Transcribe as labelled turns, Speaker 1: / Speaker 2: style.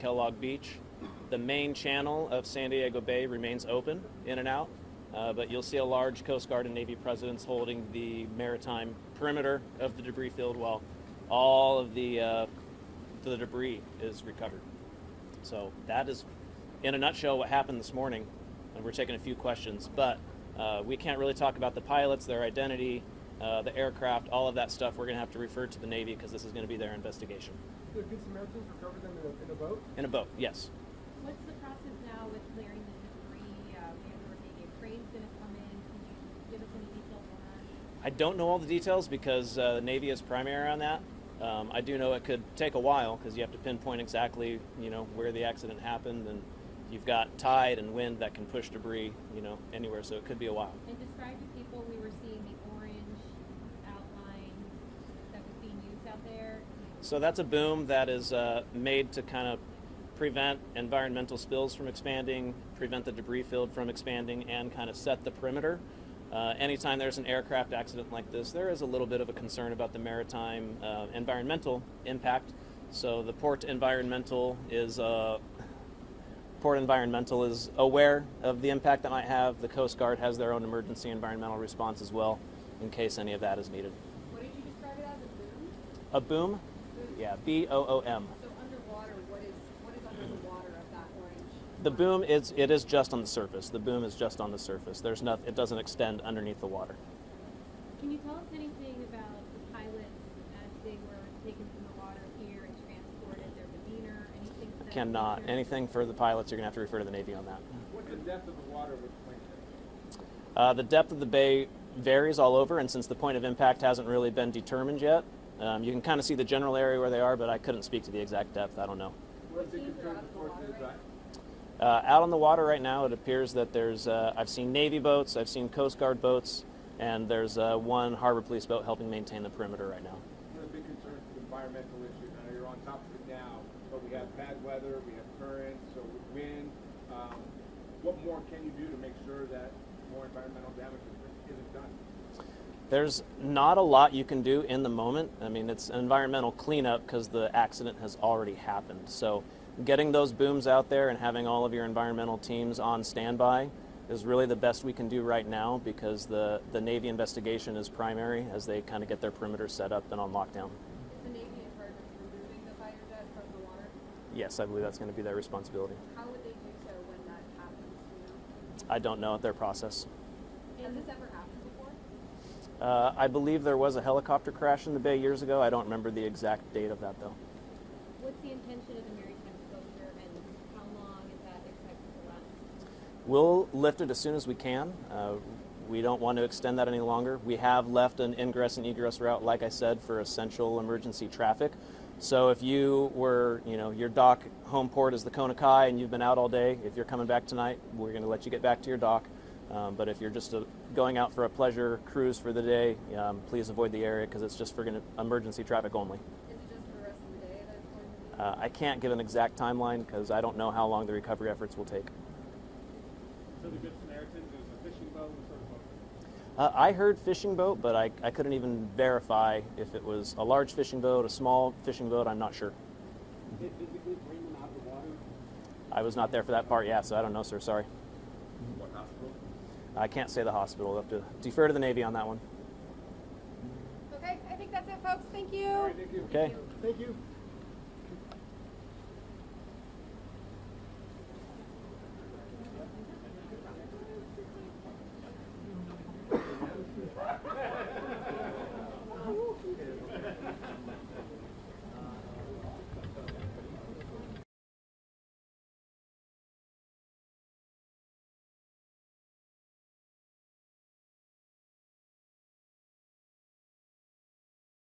Speaker 1: Kellogg Beach. The main channel of San Diego Bay remains open in and out, but you'll see a large Coast Guard and Navy presence holding the maritime perimeter of the debris field while all of the debris is recovered. So that is, in a nutshell, what happened this morning, and we're taking a few questions, but we can't really talk about the pilots, their identity, the aircraft, all of that stuff. We're going to have to refer to the Navy because this is going to be their investigation.
Speaker 2: Did Good Samaritans recover them in a boat?
Speaker 1: In a boat, yes.
Speaker 3: What's the process now with clearing the debris? We have maybe a crane's going to come in. Can you give us any details on that?
Speaker 1: I don't know all the details because the Navy is primary on that. I do know it could take a while because you have to pinpoint exactly, where the accident happened, and you've got tide and wind that can push debris, anywhere. So it could be a while.
Speaker 3: And describe to people, we were seeing the orange outline that was being used out there.
Speaker 1: So that's a boom that is made to kind of prevent environmental spills from expanding, prevent the debris field from expanding, and kind of set the perimeter. Anytime there's an aircraft accident like this, there is a little bit of a concern about the maritime environmental impact. So the Port Environmental is aware of the impact that might have. The Coast Guard has their own emergency environmental response as well, in case any of that is needed.
Speaker 3: What did you describe it as, a boom?
Speaker 1: A boom? Yeah, B-O-O-M.
Speaker 3: So underwater, what is under the water of that orange?
Speaker 1: The boom is just on the surface. The boom is just on the surface. There's nothing. It doesn't extend underneath the water.
Speaker 3: Can you tell us anything about the pilots as they were taken from the water here and transported, their demeanor, anything?
Speaker 1: I cannot. Anything for the pilots, you're going to have to refer to the Navy on that.
Speaker 2: What's the depth of the water with plane?
Speaker 1: The depth of the bay varies all over, and since the point of impact hasn't really been determined yet, you can kind of see the general area where they are, but I couldn't speak to the exact depth. I don't know.
Speaker 2: What is the concern of the force is that?
Speaker 1: Out on the water right now, it appears that there's, I've seen Navy boats, I've seen Coast Guard boats, and there's one Harbor Police boat helping maintain the perimeter right now.
Speaker 2: One of the big concerns is environmental issues. I know you're on top of it now, but we have bad weather, we have currents, so with wind. What more can you do to make sure that more environmental damage isn't done?
Speaker 1: There's not a lot you can do in the moment. I mean, it's an environmental cleanup because the accident has already happened. So getting those booms out there and having all of your environmental teams on standby is really the best we can do right now because the Navy investigation is primary as they kind of get their perimeter set up and on lockdown.
Speaker 3: Is the Navy in charge of removing the fighter jet from the water?
Speaker 1: Yes, I believe that's going to be their responsibility.
Speaker 3: How would they do so when that happens,
Speaker 1: I don't know their process.
Speaker 3: Has this ever happened before?
Speaker 1: I believe there was a helicopter crash in the bay years ago. I don't remember the exact date of that, though.
Speaker 3: What's the intention of the maritime closure and how long is that expected to last?
Speaker 1: We'll lift it as soon as we can. We don't want to extend that any longer. We have left an ingress and egress route, like I said, for essential emergency traffic. So if you were, your dock home port is the Kona Kai and you've been out all day, if you're coming back tonight, we're going to let you get back to your dock. But if you're just going out for a pleasure cruise for the day, please avoid the area because it's just for emergency traffic only.
Speaker 3: Is it just for the rest of the day that it's going to be?
Speaker 1: I can't give an exact timeline because I don't know how long the recovery efforts will take.
Speaker 2: So the Good Samaritans is a fishing boat? What sort of boat?
Speaker 1: I heard fishing boat, but I couldn't even verify if it was a large fishing boat, a small fishing boat. I'm not sure.
Speaker 2: Did they physically bring them out of the water?
Speaker 1: I was not there for that part, so I don't know, sir. Sorry.
Speaker 2: What hospital?
Speaker 1: I can't say the hospital. I'll have to defer to the Navy on that one.
Speaker 3: Okay, I think that's it, folks. Thank you.
Speaker 2: All right, thank you.
Speaker 1: Okay.
Speaker 2: Thank you.